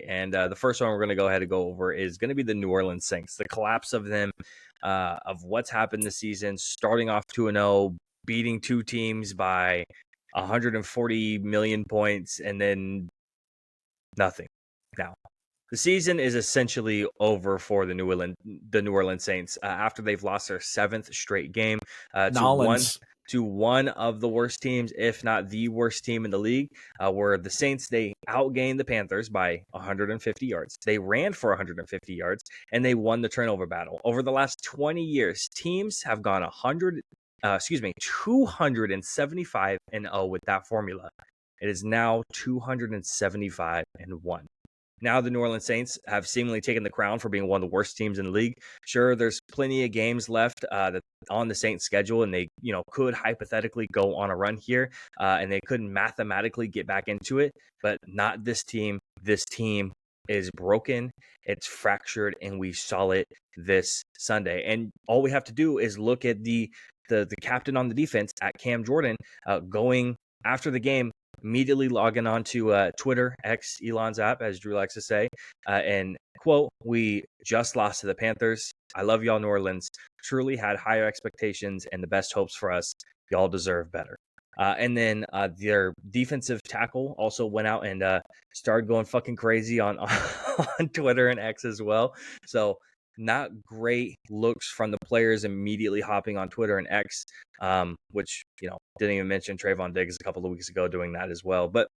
And the first one we're going to go ahead and go over is going to be the New Orleans Saints. The collapse of them, of what's happened this season, starting off 2-0, beating two teams by 140 million points, and then nothing. Now, the season is essentially over for the New Orleans Saints after they've lost their 7th straight game to one of the worst teams, if not the worst team in the league, where the Saints, they outgained the Panthers by 150 yards. They ran for 150 yards, and they won the turnover battle. Over the last 20 years, teams have gone 275-0 with that formula. It is now 275-1. Now the New Orleans Saints have seemingly taken the crown for being one of the worst teams in the league. Sure, there's plenty of games left on the Saints schedule, and they could hypothetically go on a run here, and they could mathematically get back into it, but not this team. This team is broken, it's fractured, and we saw it this Sunday. And all we have to do is look at the captain on the defense, at Cam Jordan, going after the game, immediately logging on to Twitter, X, Elon's app, as Drew likes to say, and quote, "We just lost to the Panthers. I love y'all, New Orleans. Truly had higher expectations and the best hopes for us. Y'all deserve better." And then their defensive tackle also went out and started going fucking crazy on Twitter and X as well. So not great looks from the players immediately hopping on Twitter and X, which, didn't even mention Trayvon Diggs a couple of weeks ago doing that as well. But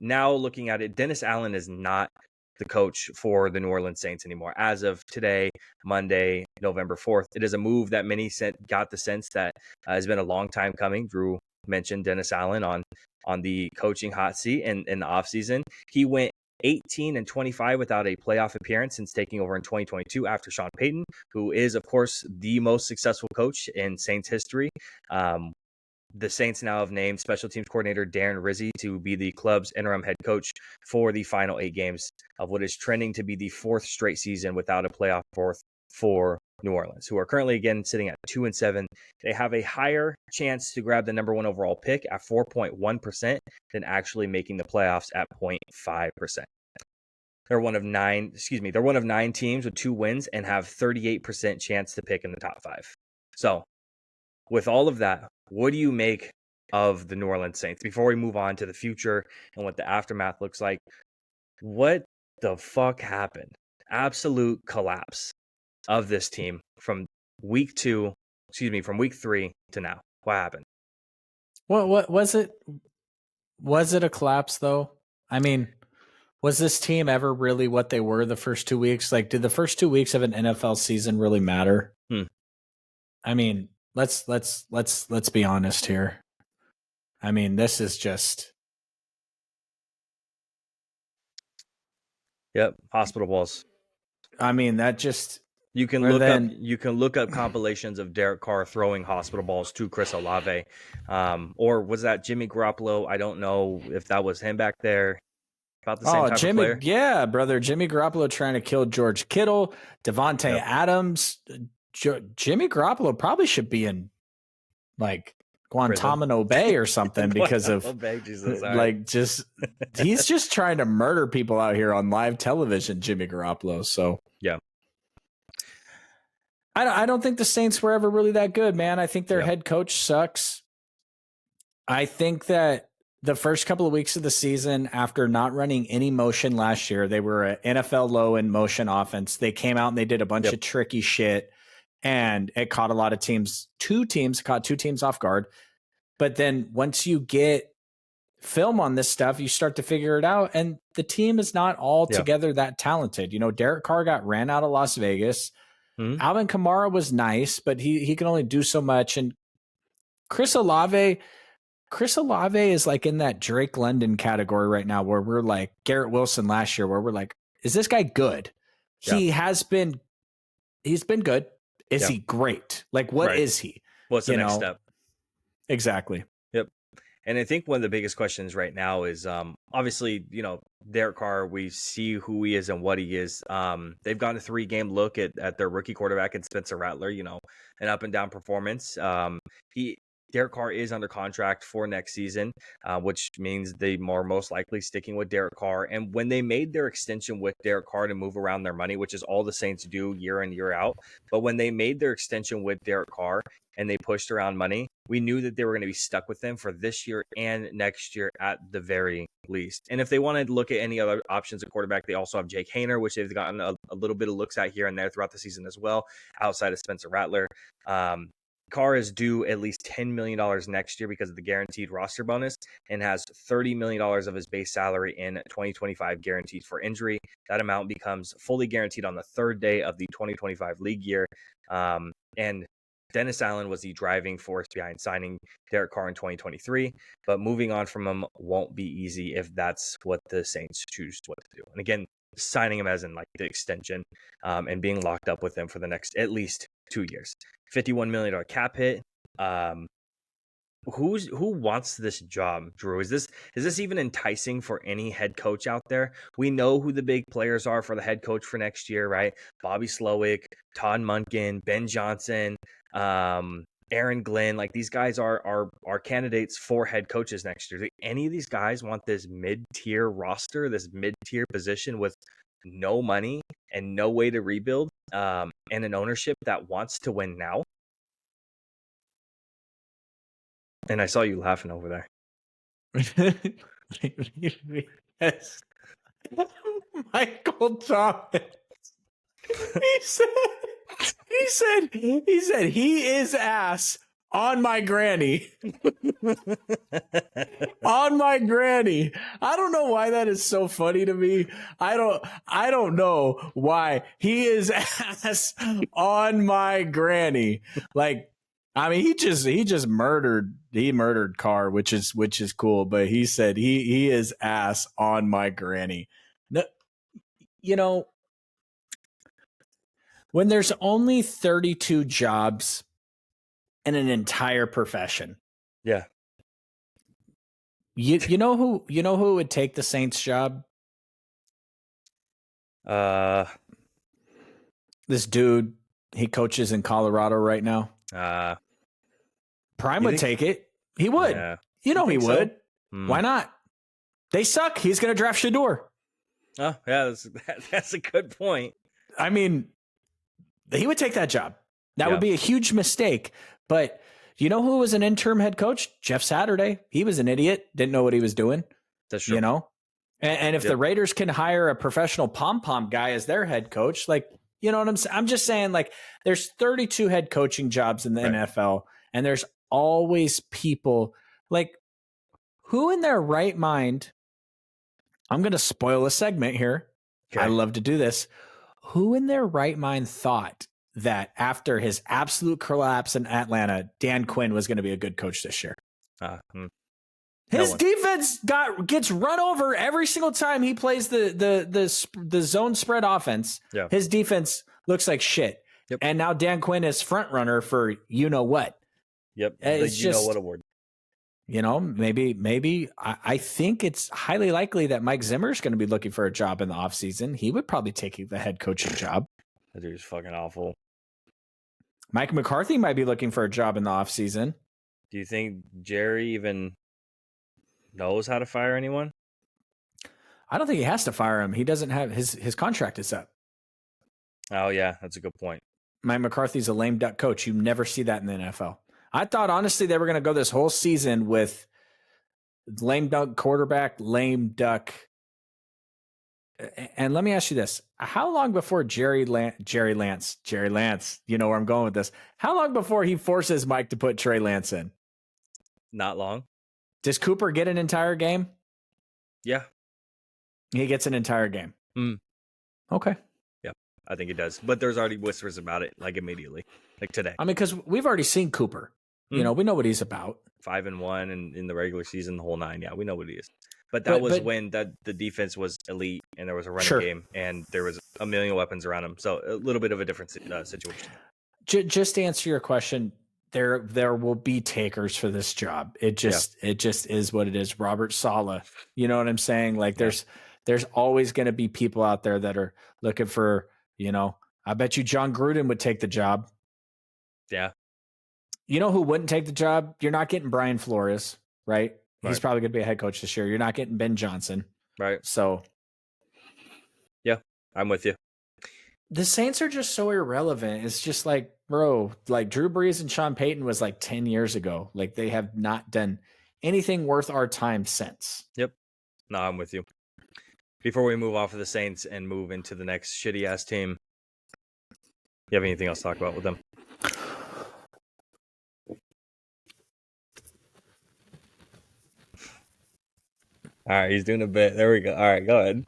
now looking at it, Dennis Allen is not the coach for the New Orleans Saints anymore. As of today, Monday, November 4th, it is a move that many got the sense that has been a long time coming. Drew mentioned Dennis Allen on the coaching hot seat in the offseason. He went 18-25 without a playoff appearance since taking over in 2022 after Sean Payton, who is, of course, the most successful coach in Saints history. The Saints now have named special teams coordinator Darren Rizzi to be the club's interim head coach for the final 8 games of what is trending to be the 4th straight season without a playoff berth for New Orleans, who are currently again sitting at 2-7. They have a higher chance to grab the number 1 overall pick at 4.1% than actually making the playoffs at 0.5%. They're one of 9 teams with 2 wins and have 38% chance to pick in the top 5. So with all of that, what do you make of the New Orleans Saints? Before we move on to the future and what the aftermath looks like, what the fuck happened? Absolute collapse of this team from week 3 to now. What happened? What was it? Was it a collapse though? I mean, was this team ever really what they were the first 2 weeks? Like, did the first 2 weeks of an NFL season really matter? I mean, let's be honest here. I mean, this is just. Yep, hospital balls. I mean, that just. You can look up compilations of Derek Carr throwing hospital balls to Chris Olave, or was that Jimmy Garoppolo? I don't know if that was him back there. About the same type of player. Yeah, brother, Jimmy Garoppolo trying to kill George Kittle, Devontae Adams. Jimmy Garoppolo probably should be in like Guantanamo Bay or something because of he's just trying to murder people out here on live television, Jimmy Garoppolo. So yeah. I don't think the Saints were ever really that good, man. I think their head coach sucks. I think that the first couple of weeks of the season, after not running any motion last year, they were an NFL low in motion offense. They came out and they did a bunch of tricky shit, and it caught a lot of teams. Two teams off guard. But then once you get film on this stuff, you start to figure it out, and the team is not all together that talented. Derek Carr got ran out of Las Vegas. Alvin Kamara was nice, but he can only do so much. And Chris Olave is like in that Drake London category right now, where we're like Garrett Wilson last year, where we're like, is this guy good? He's been good. Is he great? Like, what is he? What's the next step? Exactly. Yep. And I think one of the biggest questions right now is obviously, Derek Carr, we see who he is and what he is. They've gotten a 3-game look at their rookie quarterback and Spencer Rattler, an up and down performance. Derek Carr is under contract for next season, which means they are most likely sticking with Derek Carr. And when they made their extension with Derek Carr to move around their money, which is all the Saints do year in, year out, but when they made their extension with Derek Carr and they pushed around money, we knew that they were going to be stuck with them for this year and next year at the very least. And if they wanted to look at any other options at quarterback, they also have Jake Haener, which they've gotten a little bit of looks at here and there throughout the season as well, outside of Spencer Rattler. Carr is due at least $10 million next year because of the guaranteed roster bonus and has $30 million of his base salary in 2025 guaranteed for injury. That amount becomes fully guaranteed on the third day of the 2025 league year. And Dennis Allen was the driving force behind signing Derek Carr in 2023, but moving on from him won't be easy if that's what the Saints choose what to do. And again, signing him as in like the extension and being locked up with him for the next at least 2 years. $51 million cap hit. Who wants this job, Drew? Is this even enticing for any head coach out there? We know who the big players are for the head coach for next year, right? Bobby Slowick, Todd Monken, Ben Johnson, Aaron Glenn. Like, these guys are candidates for head coaches next year. Do any of these guys want this mid-tier roster, this mid-tier position with no money and no way to rebuild, and an ownership that wants to win now? And I saw you laughing over there. Yes. Michael Thomas. He said he is ass on my granny. On my granny. I don't know why that is so funny to me. I don't know why he is ass on my granny. Like, I mean, he just murdered Carr, which is cool, but he said he is ass on my granny. No, you know, when there's only 32 jobs in an entire profession. Yeah. You know who would take the Saints job? This dude, he coaches in Colorado right now. Prime would take it. He would. Yeah. He would. So? Why not? They suck. He's going to draft Shador. Oh, yeah, that's a good point. I mean, he would take that job. That would be a huge mistake. But you know who was an interim head coach? Jeff Saturday. He was an idiot. Didn't know what he was doing. That's true. And if the Raiders can hire a professional pom-pom guy as their head coach, like, you know what I'm saying? I'm just saying, like, there's 32 head coaching jobs in the NFL, and there's always people like, who in their right mind, I'm going to spoil a segment here. Okay. I love to do this. Who in their right mind thought that after his absolute collapse in Atlanta, Dan Quinn was going to be a good coach this year? His defense gets run over every single time he plays the zone spread offense. Yeah. His defense looks like shit. Yep. And now Dan Quinn is front runner for you know what. Yep. It's know what award. Maybe I think it's highly likely that Mike Zimmer is going to be looking for a job in the offseason. He would probably take the head coaching job. That dude's fucking awful. Mike McCarthy might be looking for a job in the offseason. Do you think Jerry even knows how to fire anyone? I don't think he has to fire him. He doesn't have his contract is up. Oh yeah, that's a good point. Mike McCarthy's a lame duck coach. You never see that in the NFL. I thought honestly they were going to go this whole season with lame duck quarterback, lame duck. And let me ask you this: how long before Jerry Lance, you know where I'm going with this? How long before he forces Mike to put Trey Lance in? Not long. Does Cooper get an entire game? Yeah. He gets an entire game. Okay. Yeah, I think he does. But there's already whispers about it, like immediately, like today. I mean, because we've already seen Cooper. You know, we know what he's about. 5-1 and in the regular season, the whole 9. Yeah, we know what he is. But that was when the defense was elite and there was a running game and there was a million weapons around him. So a little bit of a different situation. Just to answer your question, there will be takers for this job. It just is what it is. Robert Saleh, you know what I'm saying? Like there's always going to be people out there that are looking for, I bet you John Gruden would take the job. Yeah. You know who wouldn't take the job? You're not getting Brian Flores, right? He's Right. probably going to be a head coach this year. You're not getting Ben Johnson. Right. So, yeah, I'm with you. The Saints are just so irrelevant. It's just like, bro, like Drew Brees and Sean Payton was like 10 years ago. Like they have not done anything worth our time since. Yep. No, I'm with you. Before we move off of the Saints and move into the next shitty ass team, you have anything else to talk about with them? All right, he's doing a bit. There we go. All right, go ahead.